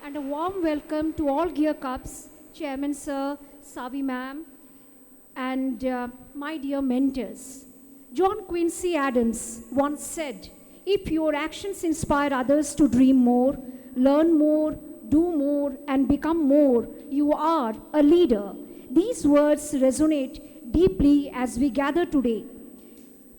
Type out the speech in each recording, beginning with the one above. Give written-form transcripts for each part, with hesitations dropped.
And a warm welcome to all Gear Cups, Chairman Sir, Savi Ma'am, and my dear mentors. John Quincy Adams once said, if your actions inspire others to dream more, learn more, do more, and become more, you are a leader. These words resonate deeply as we gather today.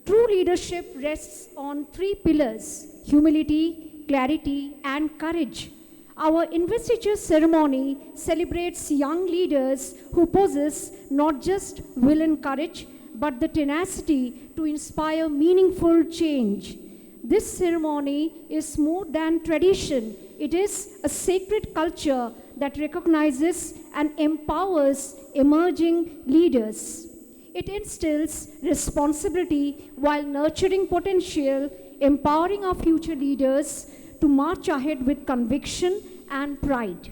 True leadership rests on three pillars: humility, clarity, and courage. Our investiture ceremony celebrates young leaders who possess not just will and courage, but the tenacity to inspire meaningful change. This ceremony is more than tradition, it is a sacred culture that recognizes and empowers emerging leaders. It instills responsibility while nurturing potential, empowering our future leaders to march ahead with conviction and pride.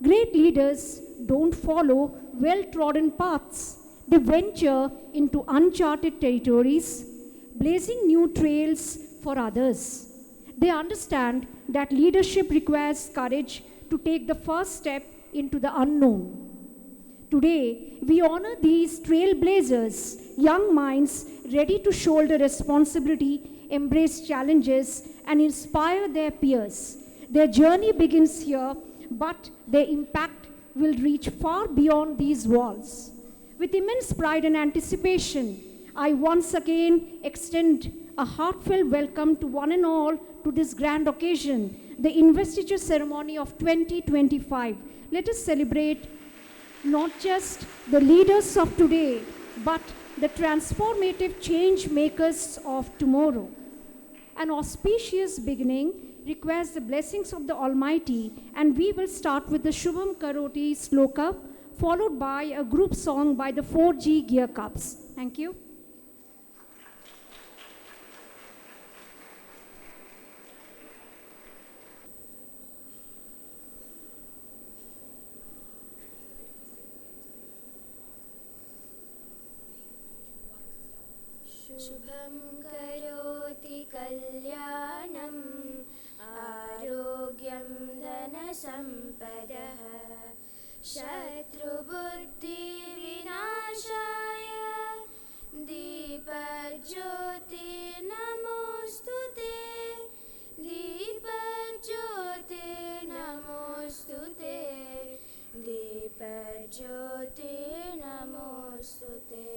Great leaders don't follow well trodden paths, they venture into uncharted territories, blazing new trails for others. They understand that leadership requires courage to take the first step into the unknown. Today, we honor these trailblazers, young minds ready to shoulder responsibility, embrace challenges, and inspire their peers. Their journey begins here, but their impact will reach far beyond these walls. With immense pride and anticipation, I once again extend a heartfelt welcome to one and all to this grand occasion, the Investiture Ceremony of 2025. Let us celebrate not just the leaders of today, but the transformative change makers of tomorrow. An auspicious beginning requires the blessings of the Almighty, and we will start with the Shubham Karoti Sloka, followed by a group song by the 4G Gear Cups. Thank you. शुभं करोति कल्याणम् आरोग्यं धनसम्पदः शत्रुबुद्धिविनाशाय दीपज्योति नमोऽस्तु ते दीपज्योति नमोऽस्तु ते दीपज्योति नमोऽस्तु ते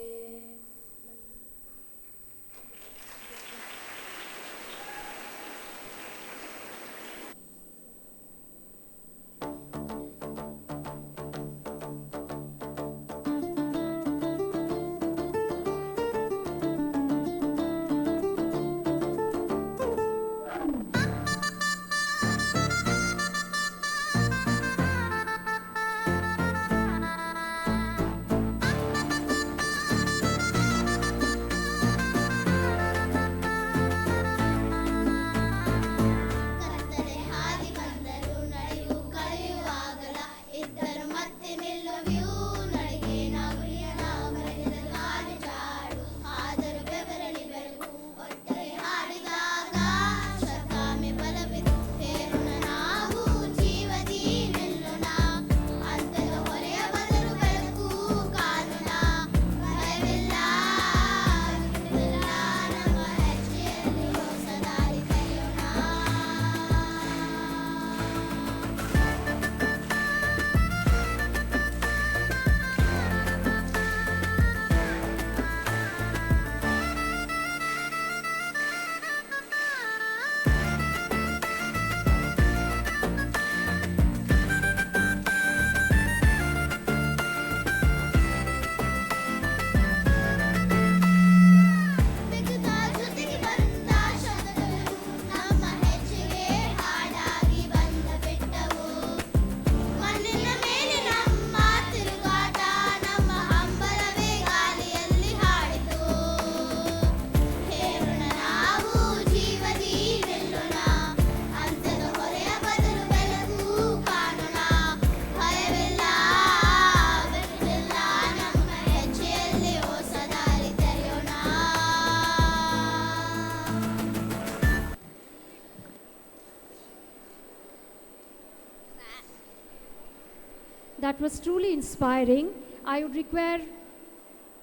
That was truly inspiring. I would require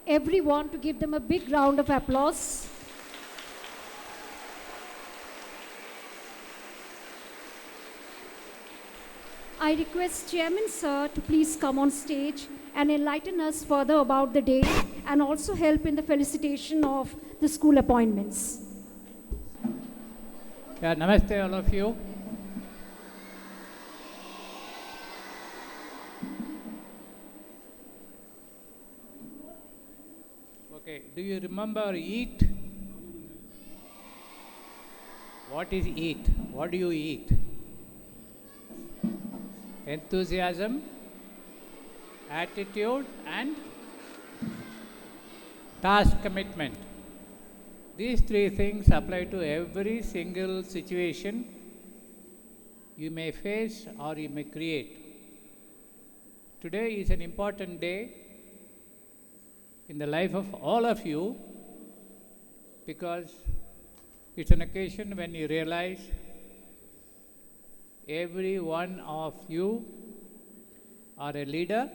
everyone to give them a big round of applause. I request Chairman Sir to please come on stage and enlighten us further about the day and also help in the felicitation of the school appointments. Yeah, namaste all of you. Okay, do you remember eat? What is eat? What do you eat? Enthusiasm, attitude, and task commitment. These three things apply to every single situation you may face or you may create. Today is an important day in the life of all of you because it's an occasion when you realize every one of you are a leader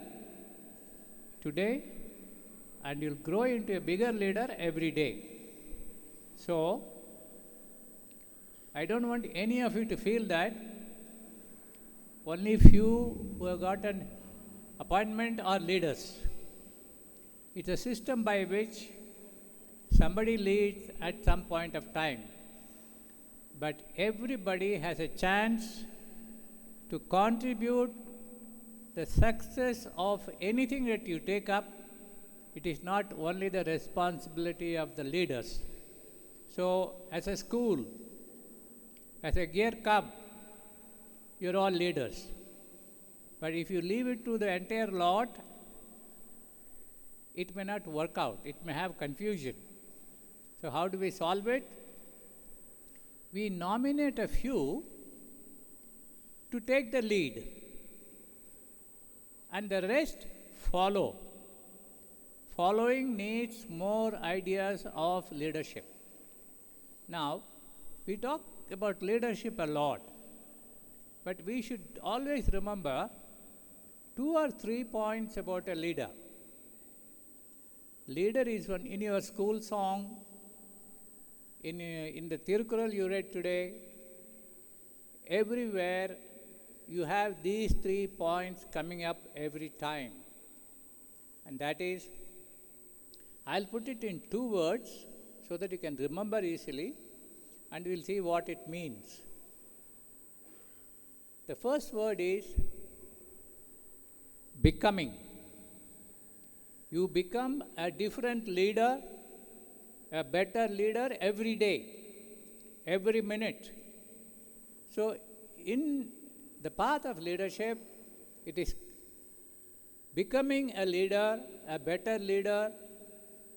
today and you'll grow into a bigger leader every day. So, I don't want any of you to feel that only few who have got an appointment are leaders. It's a system by which somebody leads at some point of time. But everybody has a chance to contribute the success of anything that you take up. It is not only the responsibility of the leaders. So, as a school, as a gear cub, you're all leaders. But if you leave it to the entire lot, it may not work out. It may have confusion. So, how do we solve it? We nominate a few to take the lead, and the rest follow. Following needs more ideas of leadership. Now, we talk about leadership a lot, but we should always remember 2 or 3 points about a leader. Leader is one in your school song, in the Tirukural you read today, everywhere you have these 3 points coming up every time. And that is, I'll put it in 2 words so that you can remember easily and we'll see what it means. The first word is becoming. You become a different leader, a better leader every day, every minute. So, in the path of leadership, it is becoming a leader, a better leader,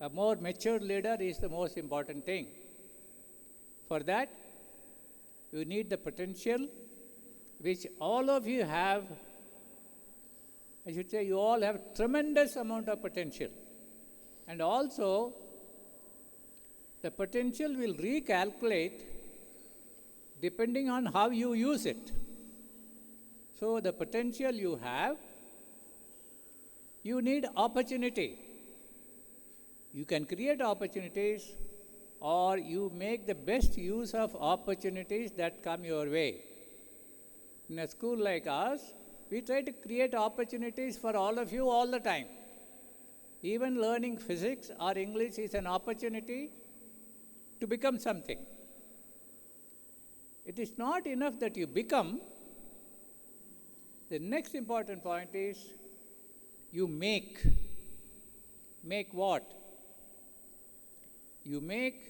a more mature leader is the most important thing. For that, you need the potential which all of you have. I should say you all have tremendous amount of potential. And also, the potential will recalculate depending on how you use it. So, the potential you have, you need opportunity. You can create opportunities or you make the best use of opportunities that come your way. In a school like ours, we try to create opportunities for all of you all the time. Even learning physics or English is an opportunity to become something. It is not enough that you become. The next important point is you make. Make what? You make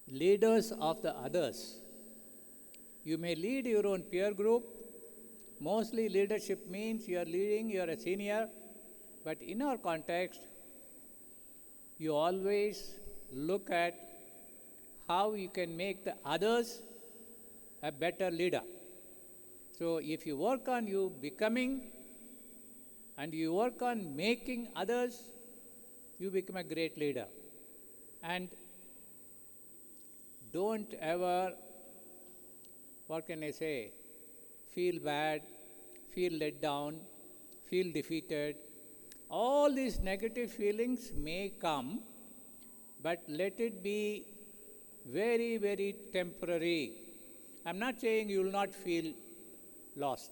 leaders of the others. You may lead your own peer group. Mostly leadership means you are leading, you are a senior. But in our context, you always look at how you can make the others a better leader. So if you work on you becoming and you work on making others, you become a great leader. And don't ever, what can I say, feel bad, feel let down, feel defeated. All these negative feelings may come, but let it be very, very temporary. I'm not saying you will not feel lost.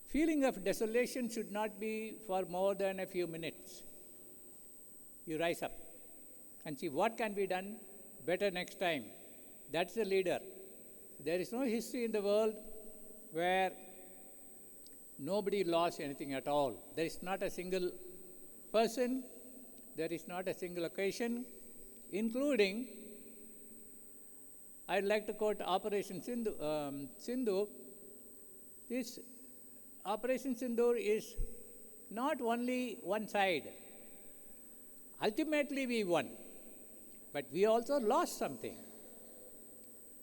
Feeling of desolation should not be for more than a few minutes. You rise up and see what can be done better next time. That's the leader. There is no history in the world where nobody lost anything at all. There is not a single person, there is not a single occasion, including, I'd like to quote Operation Sindhu. This Operation Sindhu is not only one side. Ultimately we won, but we also lost something.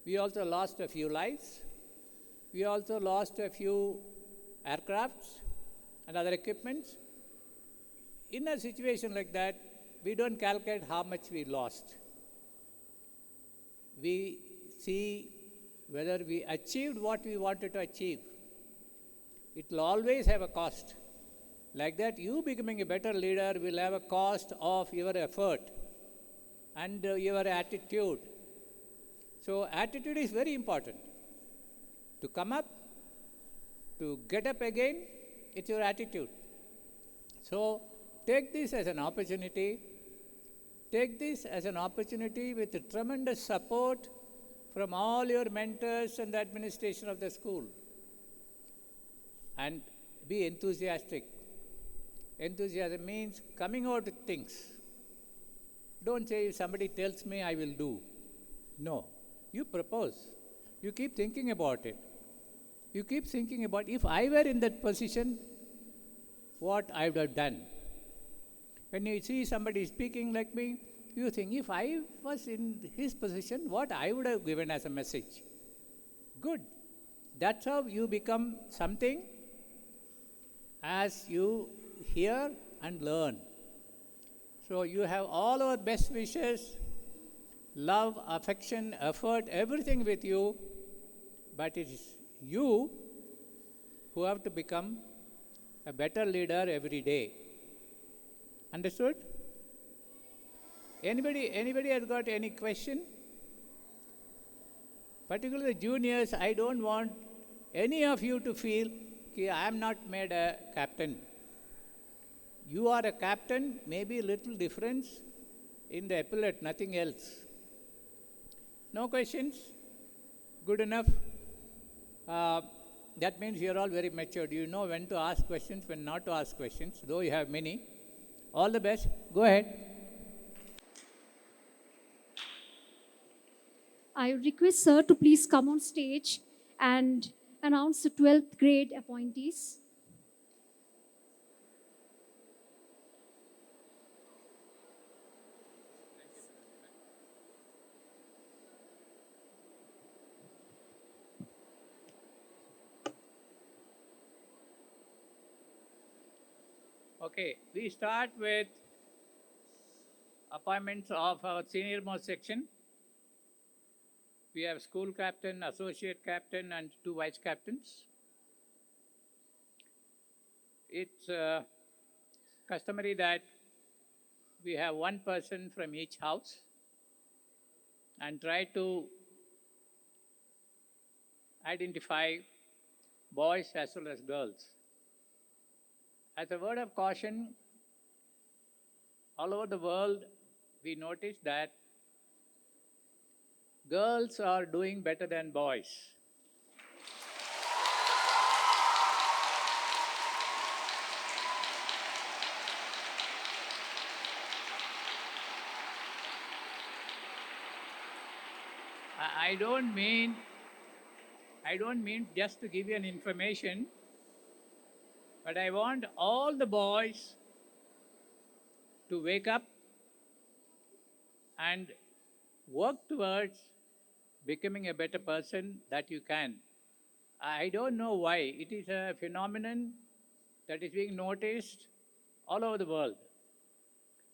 We also lost a few lives. We also lost a few aircrafts and other equipments. In a situation like that, we don't calculate how much we lost. We see whether we achieved what we wanted to achieve. It will always have a cost. Like that, you becoming a better leader will have a cost of your effort and your attitude. So attitude is very important. To come up, to get up again, it's your attitude. So take this as an opportunity. Take this as an opportunity with tremendous support from all your mentors and the administration of the school. And be enthusiastic. Enthusiasm means coming out with things. Don't say, if somebody tells me, I will do. No. You propose. You keep thinking about it. You keep thinking about, if I were in that position, what I would have done. When you see somebody speaking like me, you think, if I was in his position, what I would have given as a message. Good. That's how you become something as you hear and learn. So you have all our best wishes, love, affection, effort, everything with you, but it is you who have to become a better leader every day. Understood? Anybody has got any question? Particularly the juniors, I don't want any of you to feel, okay, I am not made a captain. You are a captain, maybe a little difference in the epaulet, nothing else. No questions? Good enough? That means you are all very matured. You know when to ask questions, when not to ask questions, though you have many. All the best. Go ahead. I request sir to please come on stage and announce the 12th grade appointees. Okay, we start with appointments of our senior most section. We have school captain, associate captain, and 2 vice captains. It's customary that we have one person from each house and try to identify boys as well as girls. As a word of caution, all over the world, we notice that girls are doing better than boys. I don't mean just to give you an information, but I want all the boys to wake up and work towards becoming a better person that you can. I don't know why. It is a phenomenon that is being noticed all over the world.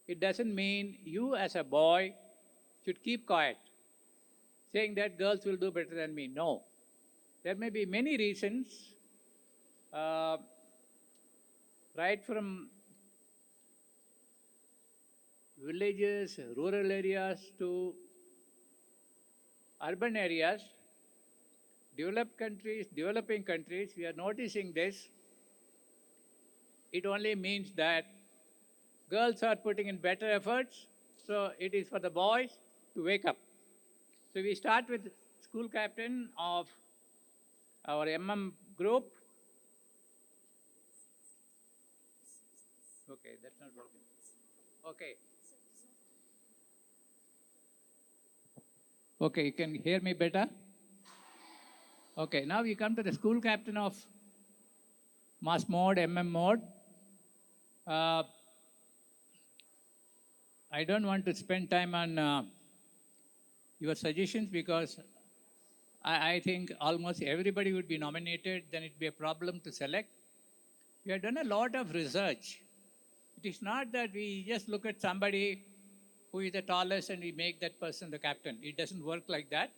It doesn't mean you as a boy should keep quiet, saying that girls will do better than me. No. There may be many reasons, uh, right from villages, rural areas to urban areas, developed countries, developing countries, we are noticing this. It only means that girls are putting in better efforts, so it is for the boys to wake up. So we start with school captain of our group. Okay, that's not working. Okay. Okay, you can hear me better? Okay, now we come to the school captain of mass mode, mode. Uh, I don't want to spend time on your suggestions because I think almost everybody would be nominated, then it'd be a problem to select. We have done a lot of research. It is not that we just look at somebody who is the tallest and we make that person the captain. It doesn't work like that.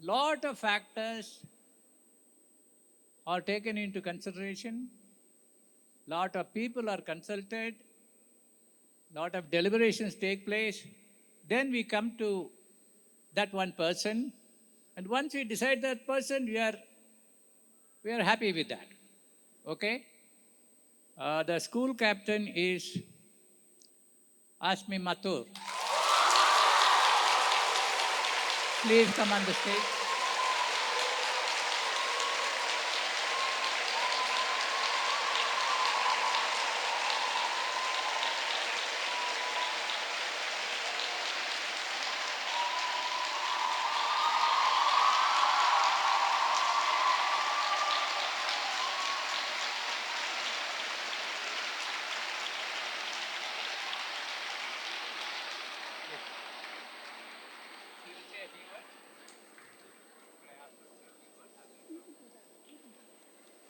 Lot of factors are taken into consideration. Lot of people are consulted. Lot of deliberations take place. Then we come to that one person. And once we decide that person, we are happy with that. Okay? The school captain is Asmi Mathur. Please come on the stage.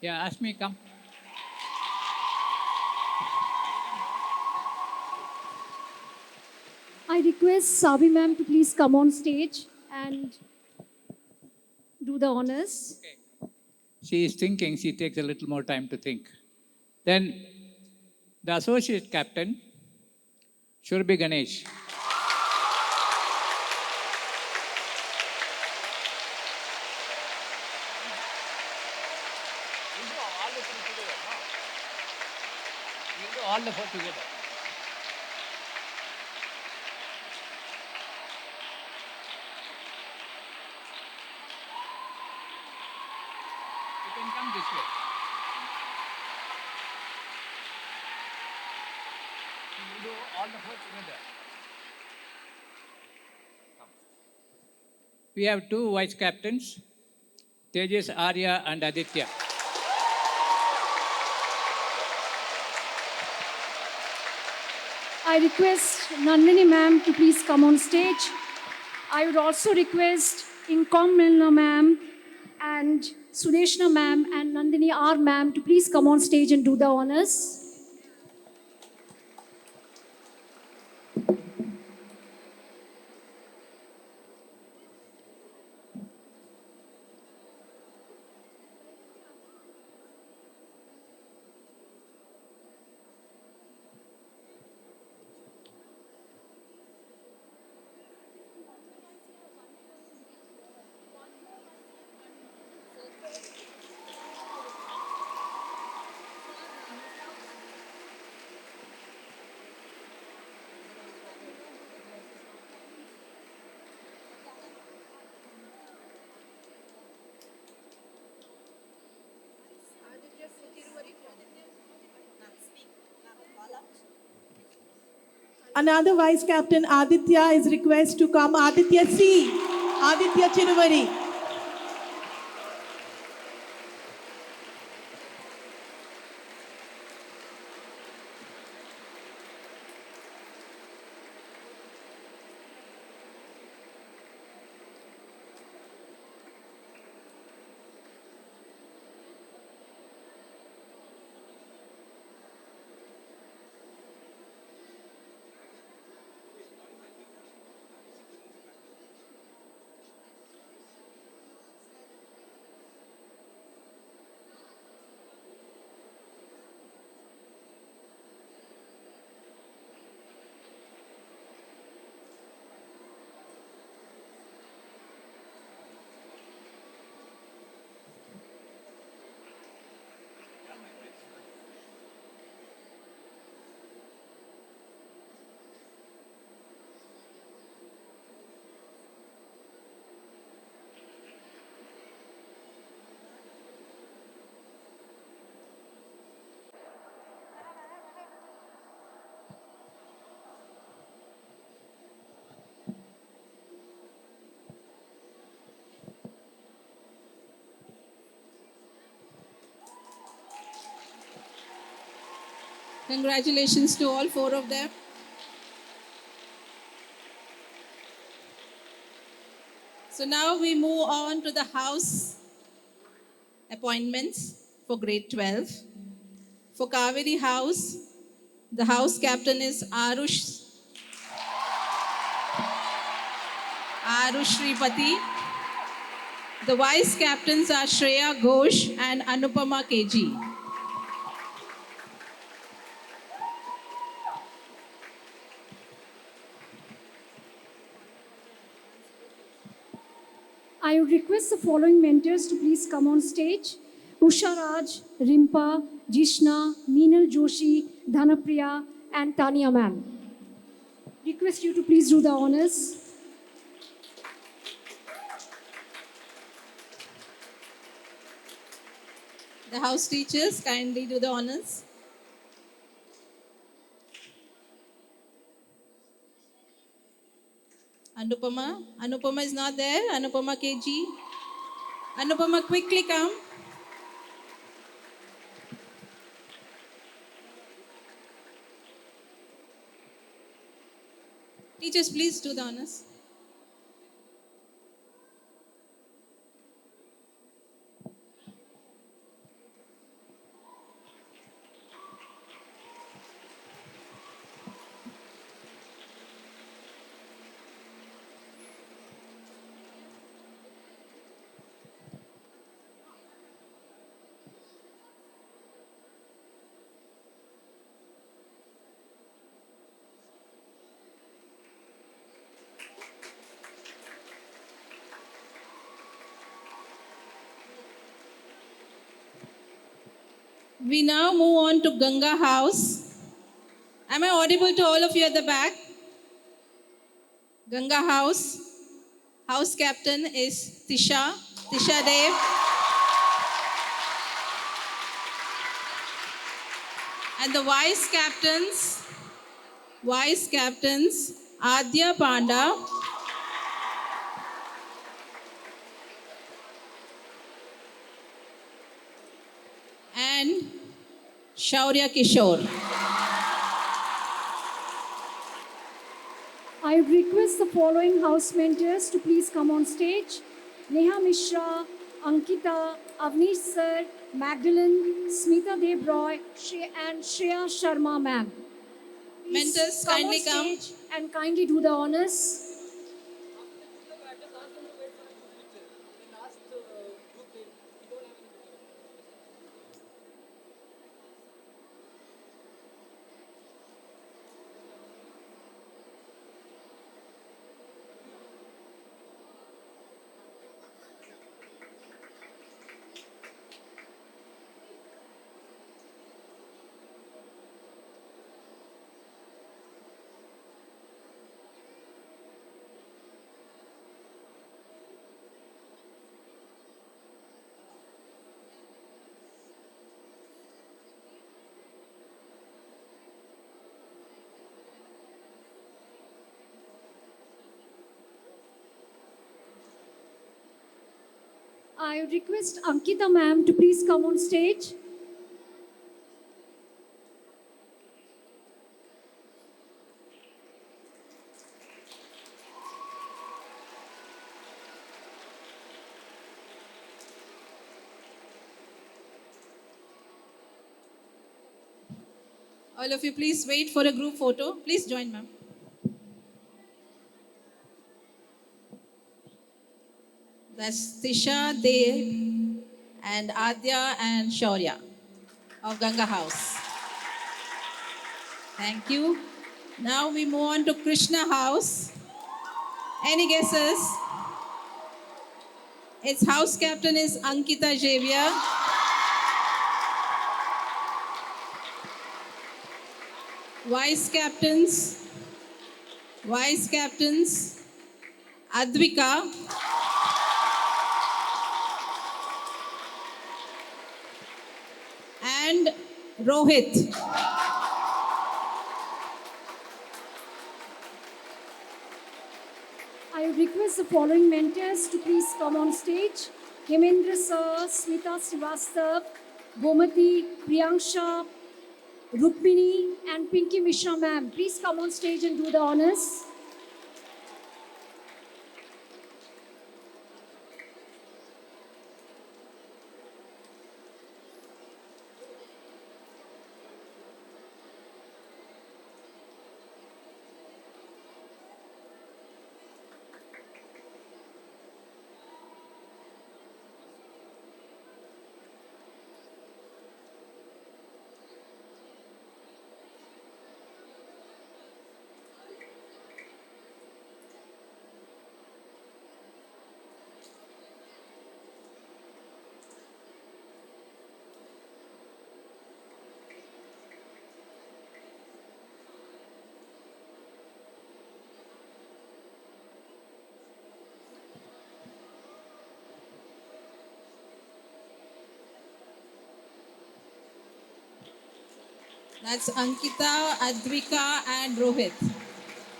Yeah, Asmi, come. I request Sabi ma'am to please come on stage and do the honors. Okay. She is thinking, she takes a little more time to think. Then the associate captain, Shurbi Ganesh. We'll do all the four together. You can come this way. We'll do all the four together. Come. We have two vice captains, Tejas, Arya, and Aditya. I request Nandini ma'am to please come on stage. I would also request Incom Milna ma'am and Sudeshna ma'am and Nandini R ma'am to please come on stage and do the honors. Another vice captain, Aditya, is requested to come. Aditya C. Aditya Chiruvari. Congratulations to all four of them. So now we move on to the house appointments for grade 12. For Kaveri House, the house captain is Arush Shripati. The vice captains are Shreya Ghosh and Anupama KG. I would request the following mentors to please come on stage. Usha Raj, Rimpa, Jishna, Meenal Joshi, Dhanapriya, and Tanya ma'am. Request you to please do the honors. The house teachers kindly do the honors. Anupama is not there. Anupama KG. Anupama, quickly come. Teachers, please do the honors. We now move on to Ganga House. Am I audible to all of you at the back? Ganga House. House captain is Tisha Dev. And the vice captains, Adya Panda and Shaurya Kishore. I would request the following house mentors to please come on stage. Neha Mishra, Ankita, Avnish Sir, Magdalene, Smita Debroy, and Shreya Sharma ma'am. Please Mentors, kindly on come. stage and kindly do the honors. I would request Ankita ma'am to please come on stage. All of you, please wait for a group photo. Please join, ma'am. That's Tisha Dev and Adya and Shaurya of Ganga House. Thank you. Now we move on to Krishna House. Any guesses? Its house captain is Ankita Xavier. Vice captains, Advika and Rohit. I would request the following mentors to please come on stage. Hemendra Sir, Smita Srivastav, Gomati, Priyanksha, Rukmini and Pinky Mishra ma'am, please come on stage and do the honors. That's Ankita, Advika, and Rohit.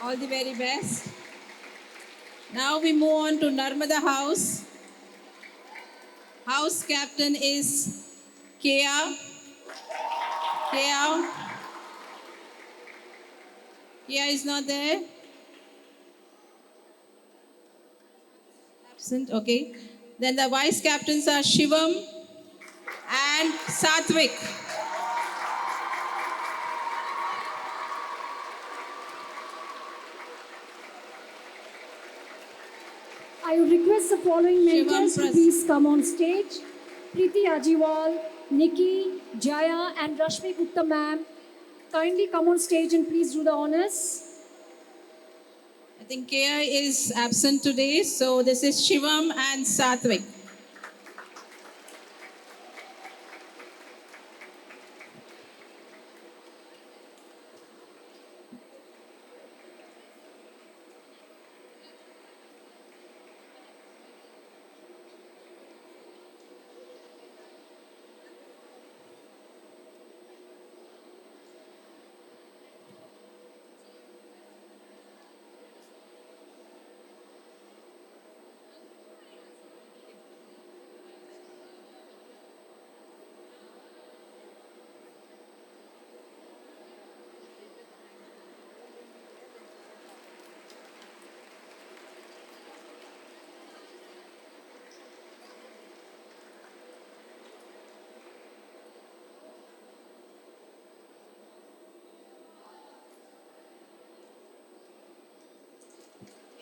All the very best. Now we move on to Narmada House. House captain is Kea. Kea. Kea is not there. Absent. Okay. Then the vice captains are Shivam and Satvik. I would request the following Shivam mentors to Pras- please come on stage. Preeti Ajiwal, Nikki, Jaya and Rashmi Gupta ma'am, kindly come on stage and please do the honors. I think Kea is absent today, so this is Shivam and Satvik.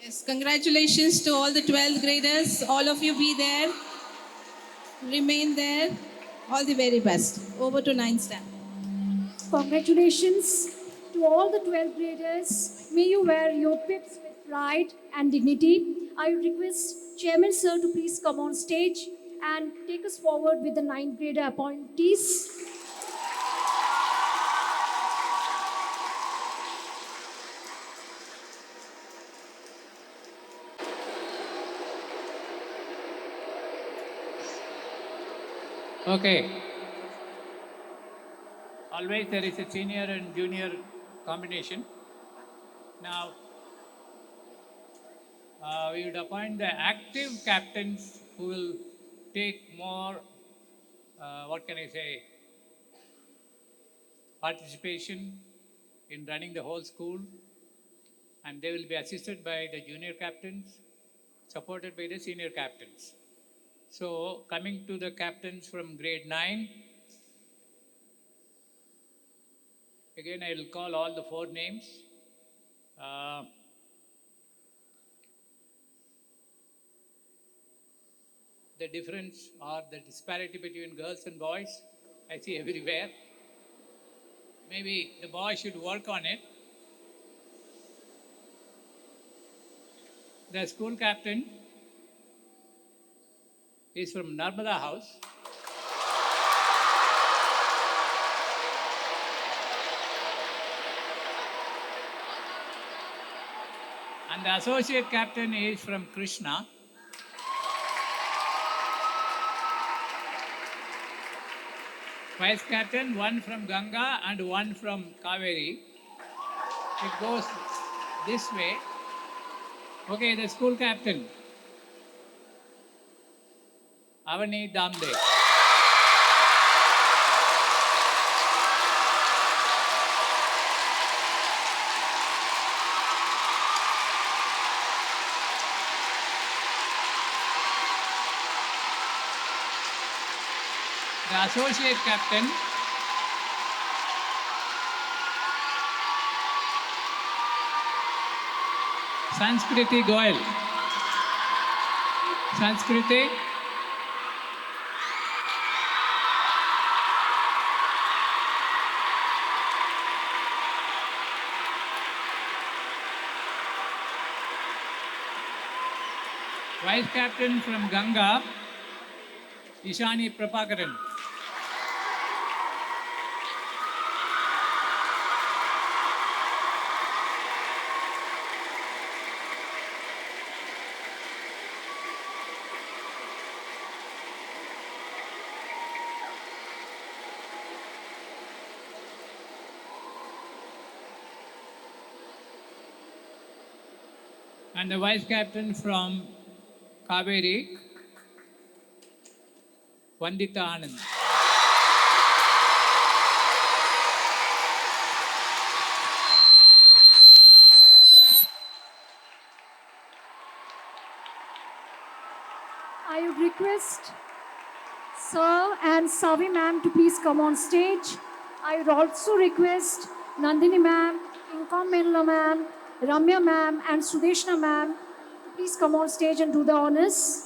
Yes, congratulations to all the 12th graders. All of you be there. Remain there. All the very best. Over to 9th stand. Congratulations to all the 12th graders. May you wear your pips with pride and dignity. I would request Chairman Sir to please come on stage and take us forward with the 9th grader appointees. Okay. Always there is a senior and junior combination. Now, we would appoint the active captains who will take more, what can I say, participation in running the whole school, and they will be assisted by the junior captains, supported by the senior captains. So, coming to the captains from grade 9, again I will call all the 4 names. The difference or the disparity between girls and boys, I see everywhere. Maybe the boys should work on it. The school captain is from Narmada House. And the associate captain is from Krishna. Vice captain, one from Ganga and one from Kaveri. It goes this way. Okay, the school captain, Avani Damde. associate captain, Sanskriti Goyal. Sanskriti. Vice captain from Ganga, Ishani Prabhakaran. And the vice captain from Kaveri, Vandita Anand. I would request Sir and Savi ma'am to please come on stage. I would also request Nandini ma'am, Incom Menla ma'am, Ramya ma'am, and Sudeshna ma'am to please come on stage and do the honors.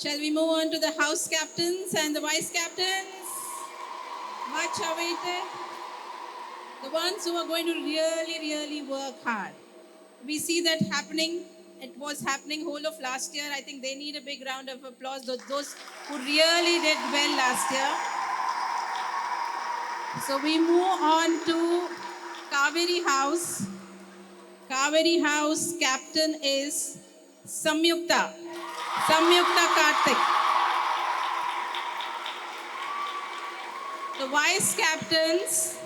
Shall we move on to the house captains and the vice captains? Much awaited. The ones who are going to really work hard. We see that happening. It was happening whole of last year. I think they need a big round of applause. Those who really did well last year. So we move on to Kaveri House. Kaveri House captain is Samyukta. Samyukta Karthik. The vice captains,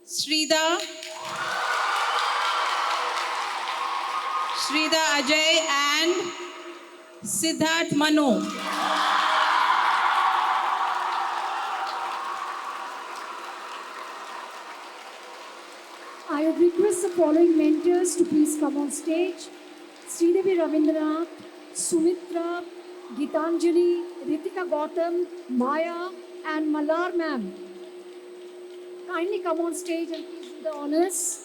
Shrida Ajay and Siddharth Manu. I would request the following mentors to please come on stage. Sridevi Ravindranath, Sumitra, Gitanjali, Ritika Gautam, Maya, and Malar ma'am. Kindly come on stage and please do the honors.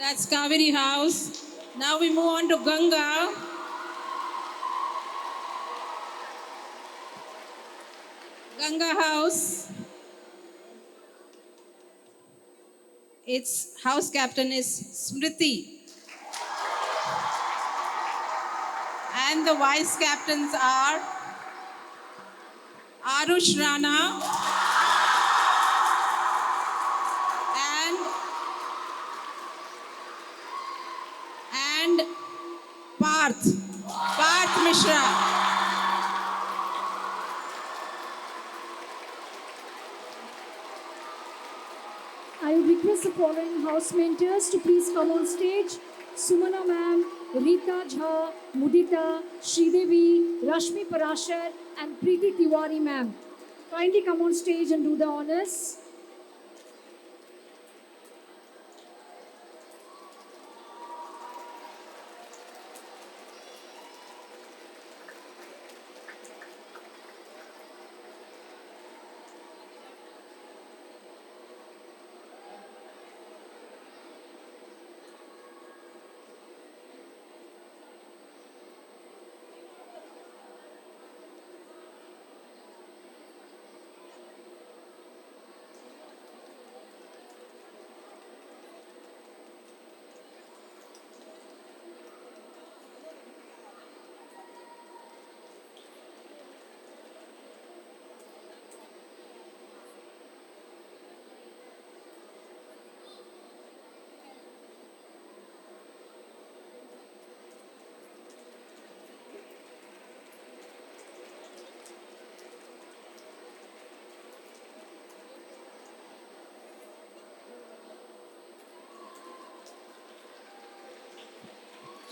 That's Kaveri House. Now we move on to Ganga. Ganga House. Its house captain is Smriti. And the vice captains are Arush Rana and Parth Mishra. I would request the following house mentors to please come on stage. Sumana ma'am, Rita Jha, Mudita, Sridevi, Rashmi Parashar and Preeti Tiwari ma'am. Kindly come on stage and do the honors.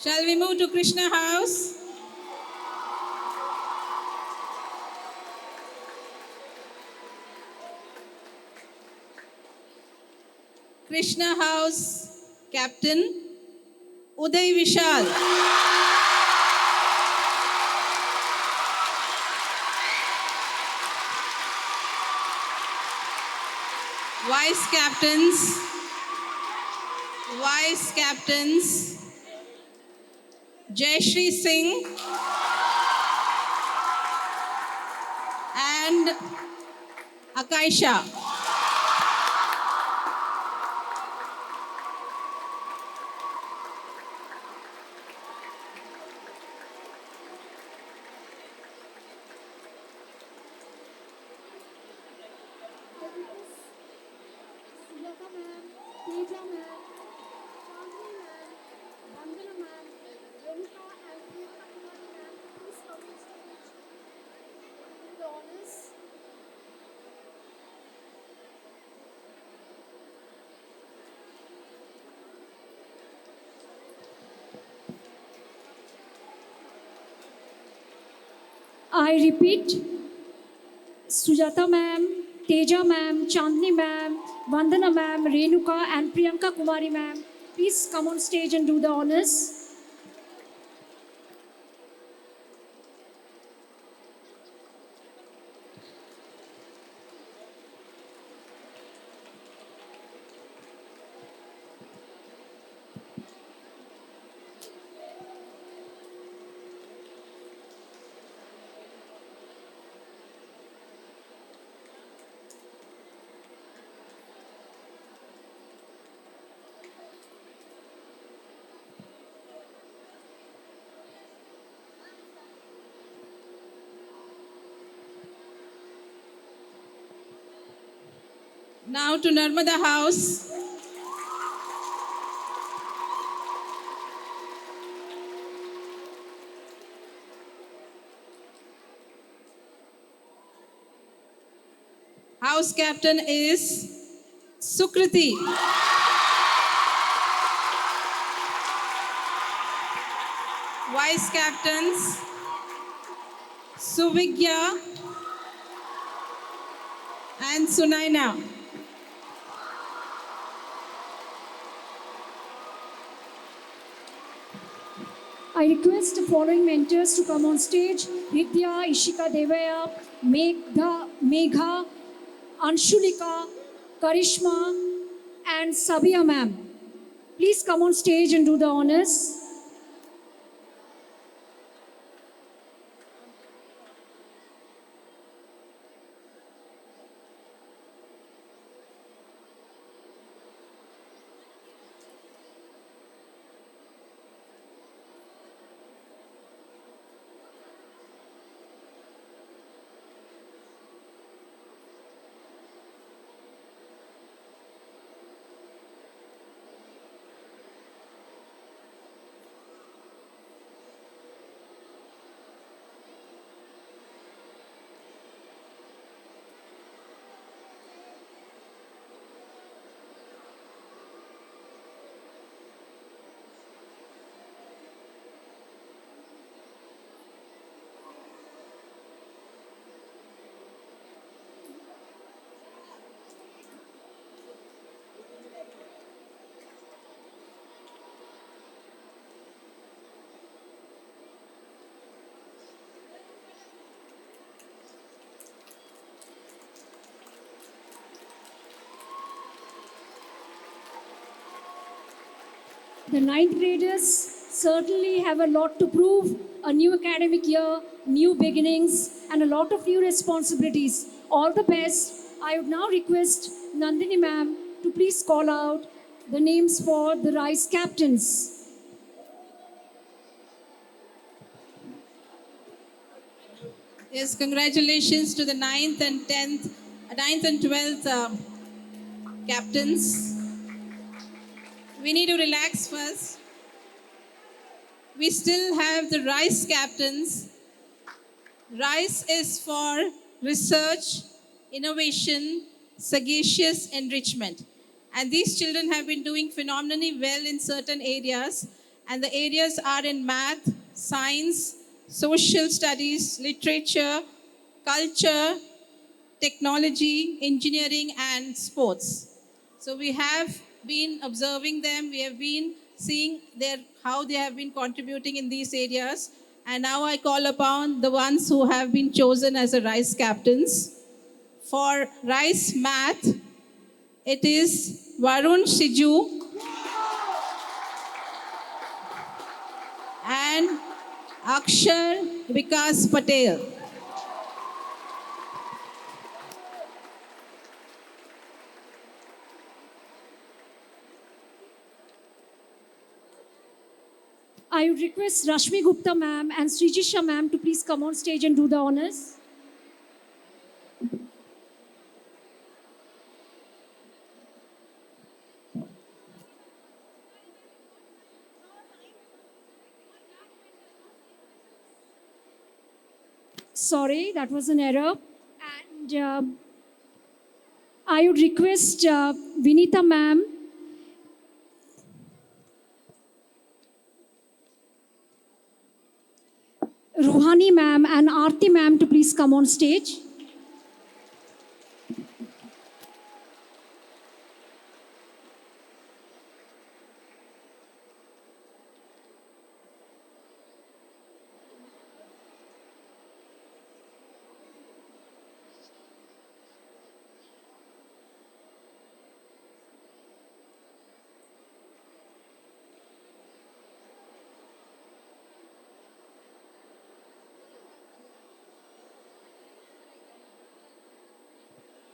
Shall we move to Krishna House? Krishna House Captain Uday Vishal. Vice Captains Jayashri Singh and Akaisha. Sujata ma'am, Teja ma'am, Chandni ma'am, Vandana ma'am, Renuka and Priyanka Kumari ma'am, please come on stage. Do the honors. I repeat, Sujata ma'am, Teja ma'am, Chandni ma'am, Vandana ma'am, Renuka and Priyanka Kumari ma'am, please come on stage and do the honors. Now to Narmada House. House captain is Sukriti. Vice captains Suvigya and Sunaina. I request the following mentors to come on stage. Vidya, Ishika Devaya, Megha, Anshulika, Karishma and Sabia ma'am. please come on stage and do the honors. The ninth graders certainly have a lot to prove. A new academic year, new beginnings, and a lot of new responsibilities. All the best. I would now request Nandini ma'am to please call out the names for the RISE captains. Yes, congratulations to the 9th and 10th, 9th and 12th captains. We need to relax first. We still have the RISE captains. RISE is for research, innovation, sagacious enrichment. And these children have been doing phenomenally well in certain areas. And the areas are in math, science, social studies, literature, culture, technology, engineering, and sports. So we have been observing them. We have been seeing how they have been contributing in these areas. And now I call upon the ones who have been chosen as the RISE captains. For RISE Math, it is Varun Shiju and Akshar Vikas Patel. I would request Rashmi Gupta ma'am and Srijisha ma'am to please come on stage and do the honors. Sorry, that was an error. And I would request Vinita ma'am, Ruhani ma'am, and Aarti ma'am to please come on stage.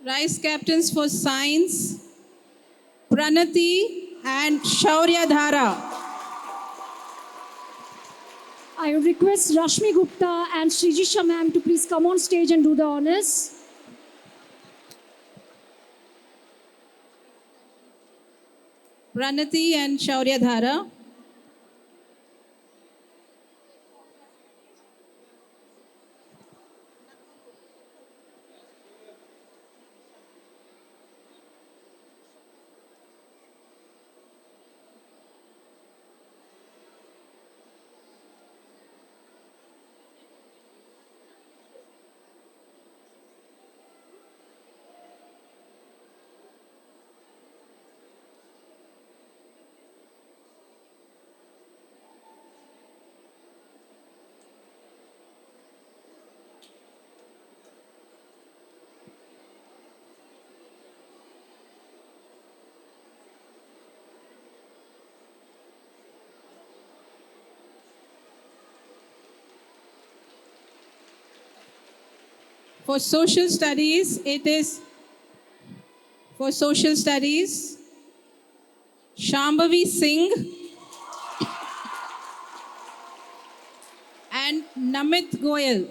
RISE captains for science, Pranati and Shaurya Dhara. I would request Rashmi Gupta and Srijisha ma'am to please come on stage and do the honors. Pranati and Shaurya Dhara. For social studies, Shambhavi Singh and Namit Goyal.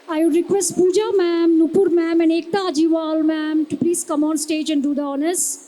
I would request Pooja ma'am, Nupur ma'am, and Ekta Ajiwal ma'am to please come on stage and do the honors.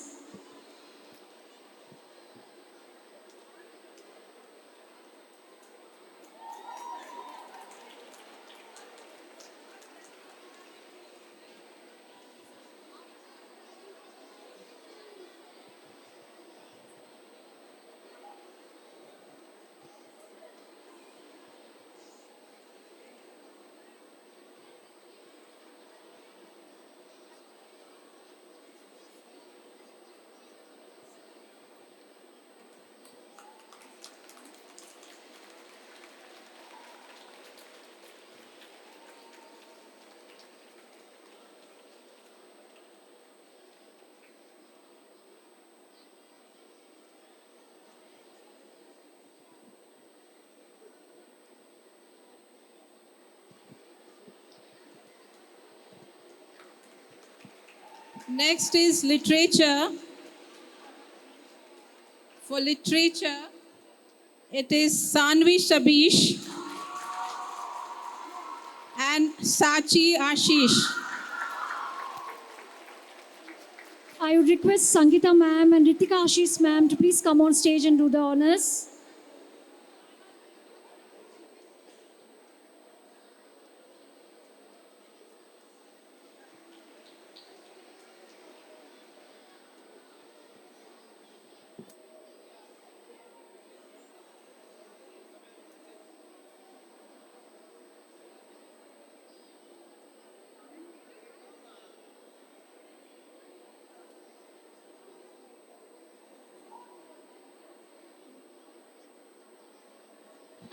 Next is literature. For literature, it is Sanvi Shabish and Sachi Ashish. I would request Sangeeta ma'am and Ritika Ashish ma'am to please come on stage and do the honors.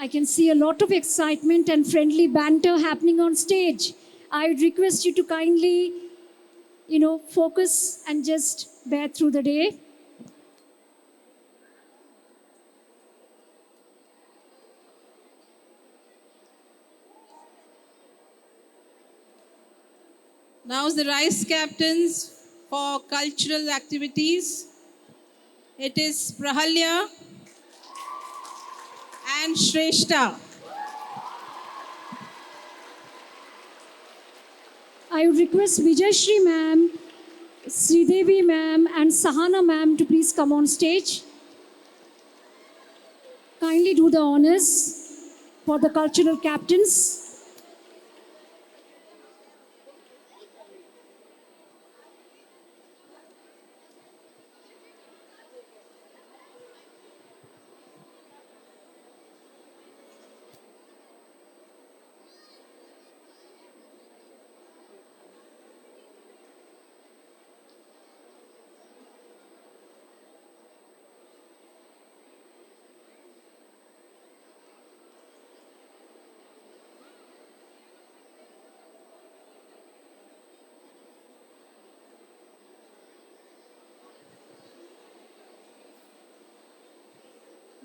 I can see a lot of excitement and friendly banter happening on stage. I would request you to kindly, focus and just bear through the day. Now the Rice Captains for cultural activities. It is Prahalya and Shrestha. I would request Vijayashri ma'am, Sridevi ma'am, and Sahana ma'am to please come on stage. Kindly do the honors for the cultural captains.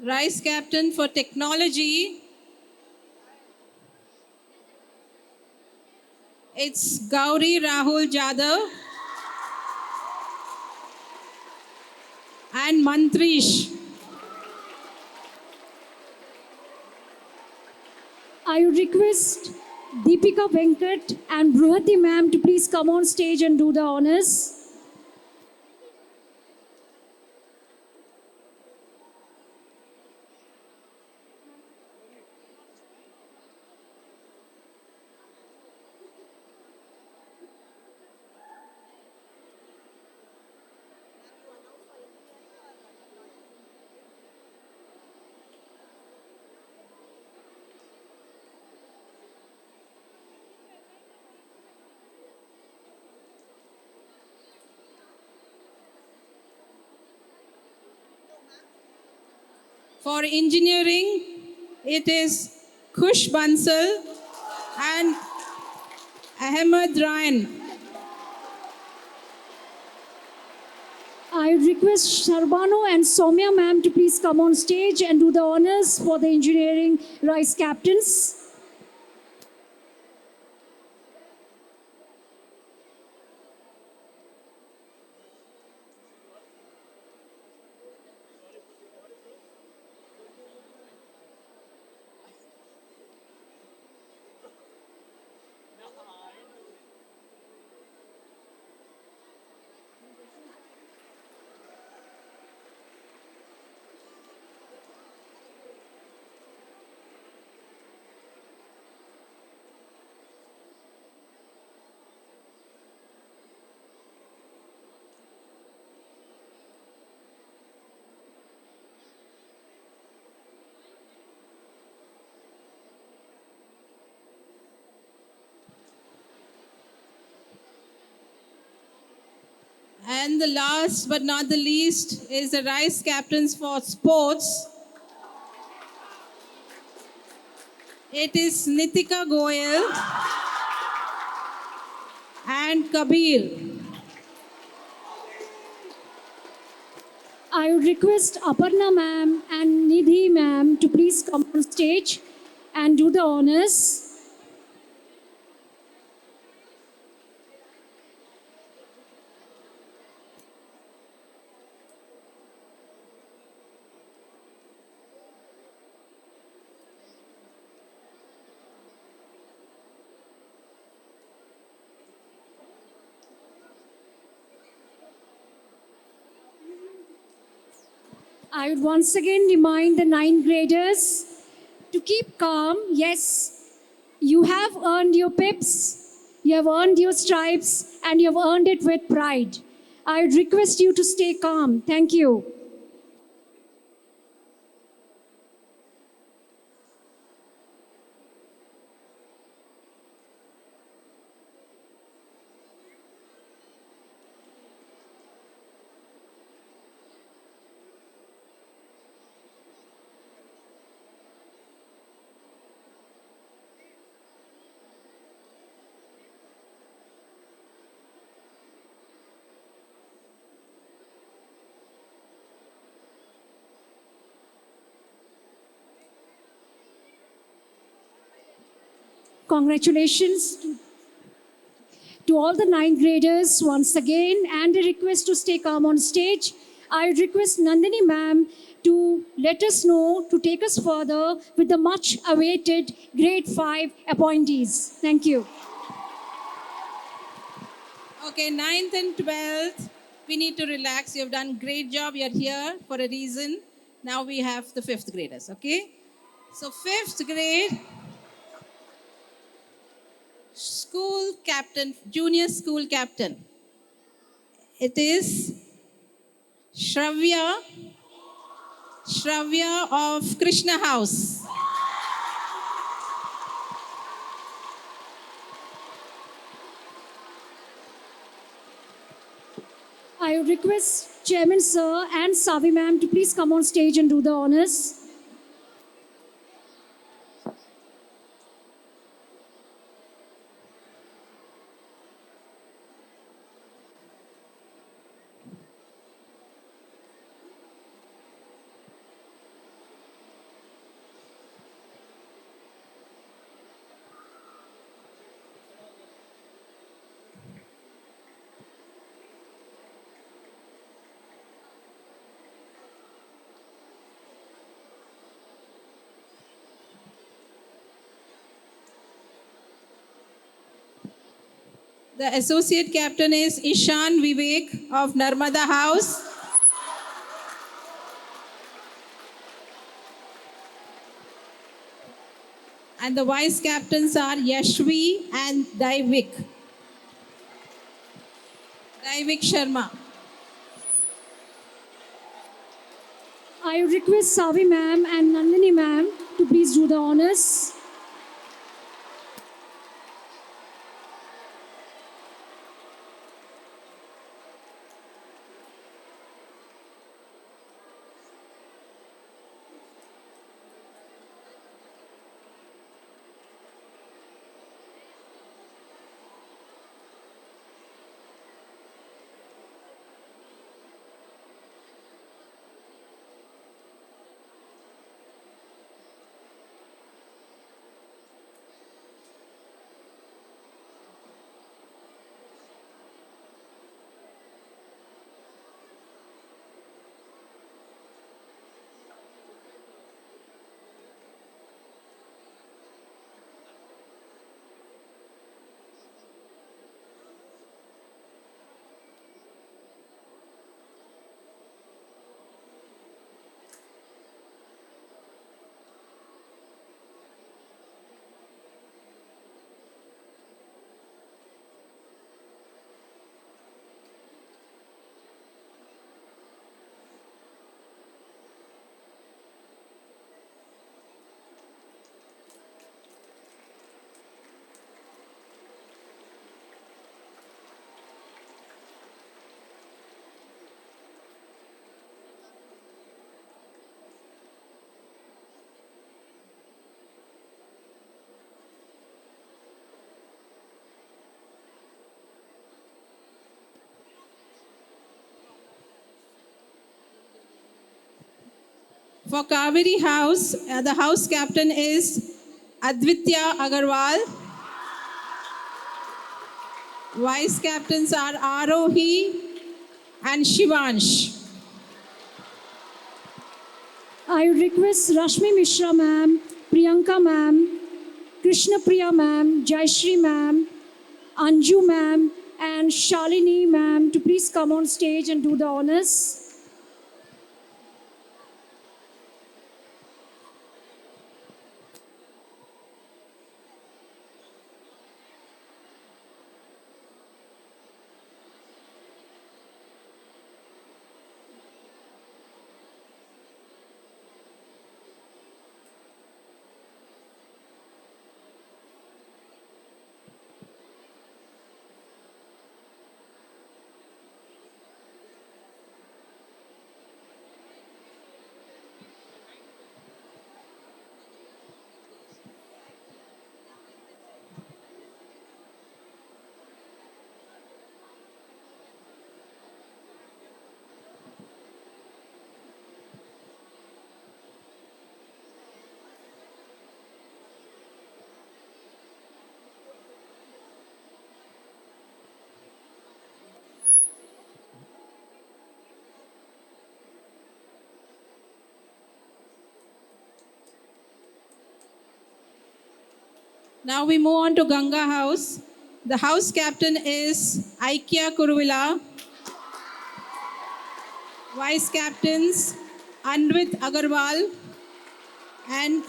Rice Captain for technology. It's Gauri Rahul Jadhav and Mantrish. I would request Deepika Venkat and Bruhati ma'am to please come on stage and do the honors. For engineering, it is Khush Bansal and Ahmed Ryan. I would request Sharbano and Soumya ma'am to please come on stage and do the honors for the engineering rice captains. And the last but not the least is the rice captains for sports. It is Nitika Goyal and Kabir. I would request Aparna ma'am and Nidhi ma'am to please come on stage and do the honors. I would once again remind the 9th graders to keep calm. Yes, you have earned your pips, you have earned your stripes, and you have earned it with pride. I would request you to stay calm. Thank you. Congratulations to all the 9th graders once again, and a request to stay calm on stage. I would request Nandini ma'am to let us know, to take us further with the much awaited grade 5 appointees. Thank you. Okay, 9th and 12th, we need to relax. You've done great job. You're here for a reason. Now we have the 5th graders, okay? So 5th grade, school captain, junior school captain. It is Shravya of Krishna House. I would request Chairman Sir and Savi ma'am to please come on stage and do the honors. The associate captain is Ishan Vivek of Narmada House. And the vice captains are Yashvi and Daivik Sharma. I would request Savi ma'am and Nandini ma'am to please do the honors. For Kaveri House, the house captain is Advitya Agarwal. Vice captains are Arohi and Shivansh. I request Rashmi Mishra ma'am, Priyanka ma'am, Krishna Priya ma'am, Jayashri ma'am, Anju ma'am, and Shalini ma'am to please come on stage and do the honors. Now we move on to Ganga House. The house captain is Aikya Kuruvila. Vice captains Anvit Agarwal and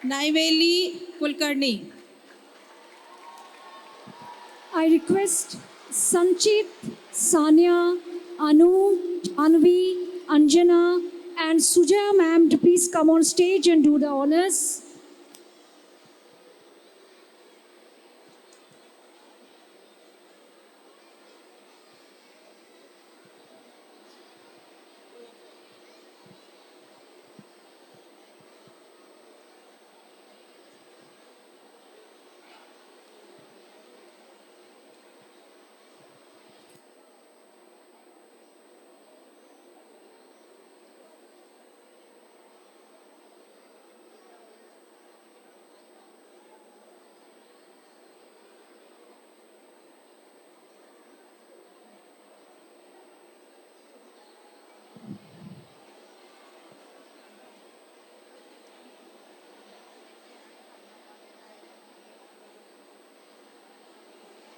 Naiveli Kulkarni. I request Sanchit, Sanya, Anu, Anvi, Anjana, and Sujaya ma'am to please come on stage and do the honors.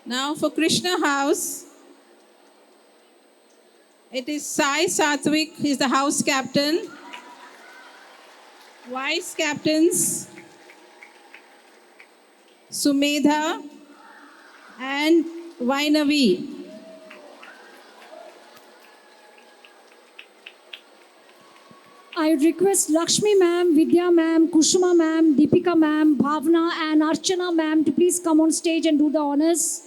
Now for Krishna House, it is Sai Satvik, he's the house captain. Vice captains Sumedha and Vainavi. I request Lakshmi ma'am, Vidya ma'am, Kushuma ma'am, Deepika ma'am, Bhavna, and Archana ma'am to please come on stage and do the honors.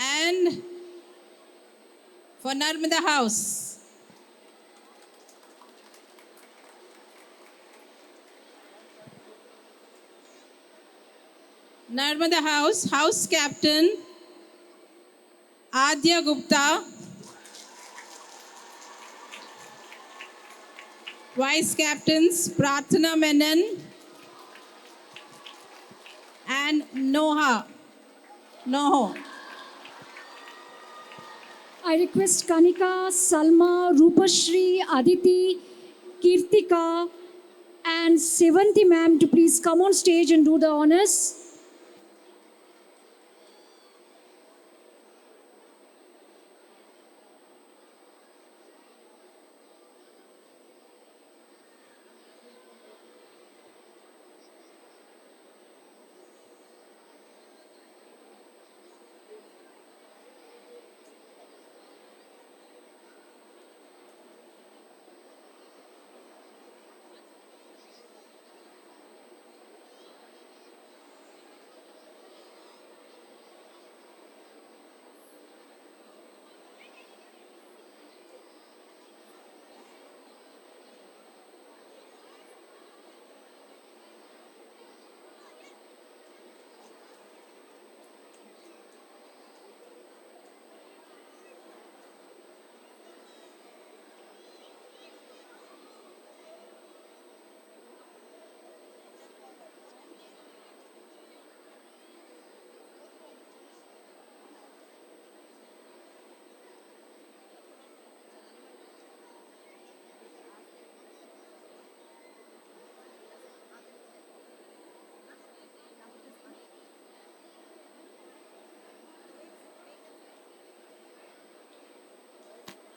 And for Narmada House, Narmada House, house captain Adya Gupta, vice captains Prathana Menon and Noho. I request Kanika, Salma, Rupashri, Aditi, Kirtika, and Sevanti ma'am to please come on stage and do the honors.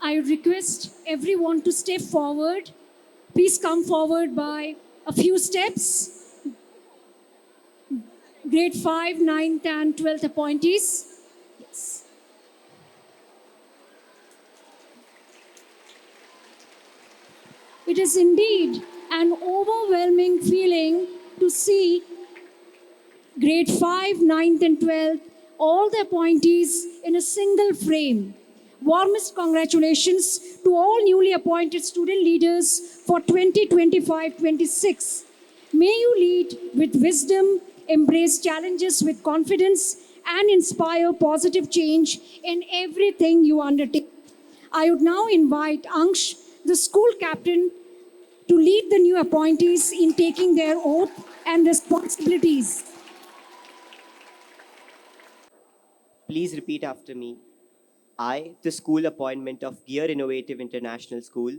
I request everyone to step forward. Please come forward by a few steps. Grade 5, 9th, and 12th appointees. Yes. It is indeed an overwhelming feeling to see grade 5, 9th, and 12th, all the appointees in a single frame. Warmest congratulations to all newly appointed student leaders for 2025-26. May you lead with wisdom, embrace challenges with confidence, and inspire positive change in everything you undertake. I would now invite Ansh, the school captain, to lead the new appointees in taking their oath and responsibilities. Please repeat after me. I, the school appointment of Gear Innovative International School,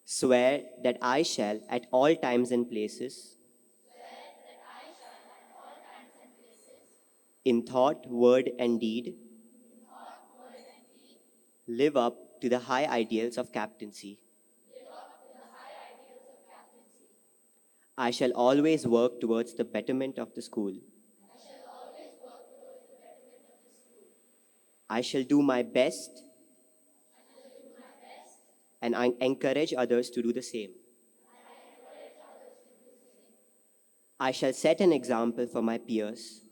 swear that I shall, at all times and places, in thought, word, and deed, live up to the high ideals of captaincy. I shall always work towards the betterment of the school. I shall do my best and I encourage others to do the same. I shall set an example for my peers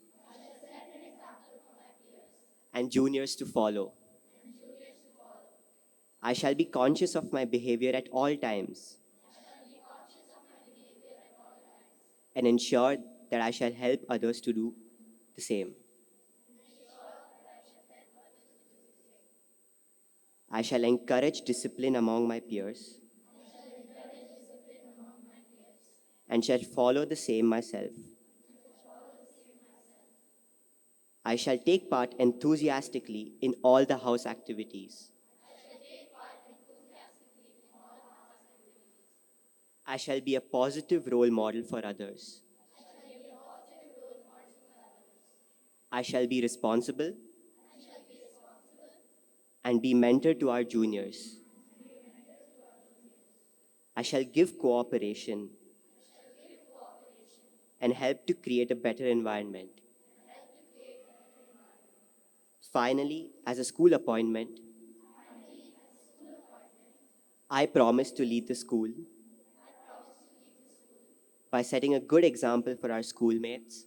and juniors to follow. I shall be conscious of my behavior at all times and ensure that I shall help others to do the same. I shall encourage discipline among my peers and shall follow the same myself. I shall take part enthusiastically in all the house activities. I shall be a positive role model for others. I shall be responsible and be mentor to our juniors. I shall give cooperation and help to create a better environment. Finally, as a school appointment, I promise to lead the school by setting a good example for our schoolmates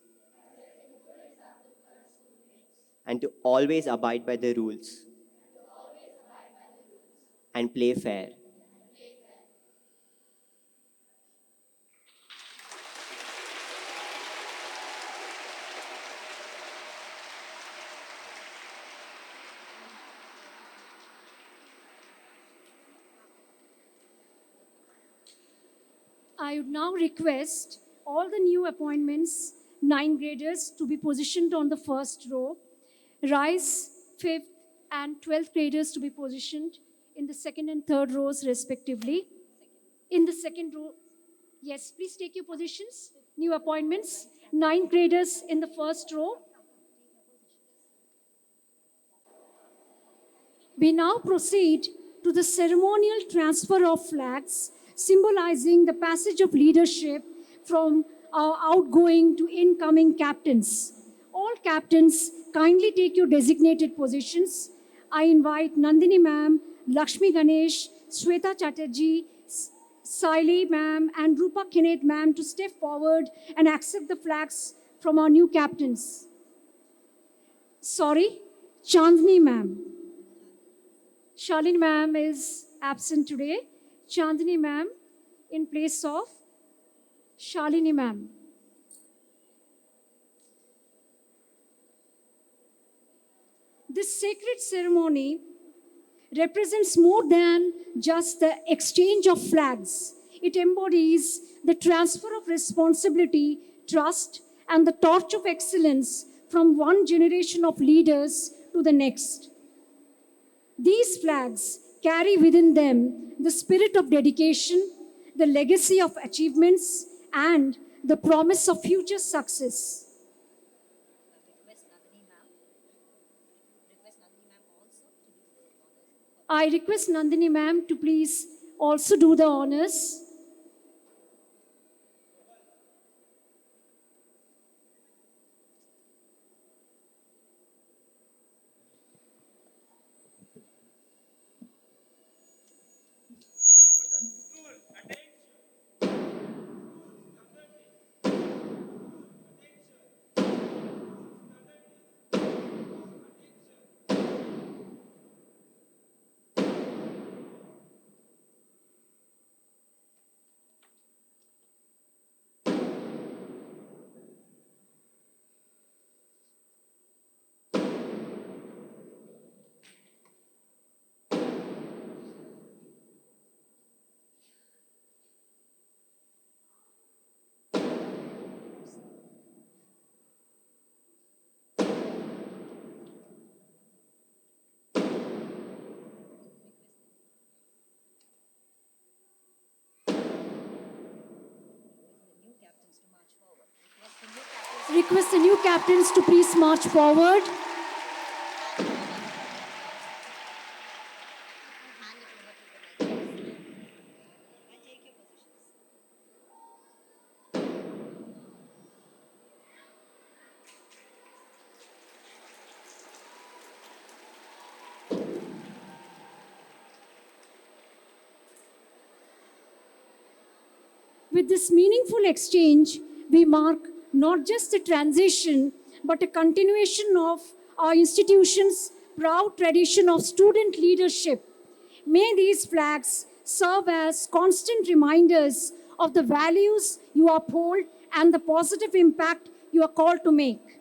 and to always abide by the rules and play fair. I would now request all the new appointments, 9 graders, to be positioned on the first row. Rise, 5th and 12th graders to be positioned in the second and third rows respectively. In the second row, yes, please take your positions. New appointments, 9 graders in the first row. We now proceed to the ceremonial transfer of flags, symbolizing the passage of leadership from our outgoing to incoming captains. All captains, kindly take your designated positions. I invite Nandini ma'am, Lakshmi Ganesh, Sweta Chatterjee, Saili ma'am, and Rupa Kinet ma'am to step forward and accept the flags from our new captains. Sorry, Chandni ma'am. Shalini ma'am is absent today. Chandni ma'am in place of Shalini ma'am. This sacred ceremony represents more than just the exchange of flags. It embodies the transfer of responsibility, trust, and the torch of excellence from one generation of leaders to the next. These flags carry within them the spirit of dedication, the legacy of achievements, and the promise of future success. I request Nandini ma'am to please also do the honors. Request the new captains to please march forward. With this meaningful exchange, we mark not just a transition, but a continuation of our institution's proud tradition of student leadership. May these flags serve as constant reminders of the values you uphold and the positive impact you are called to make.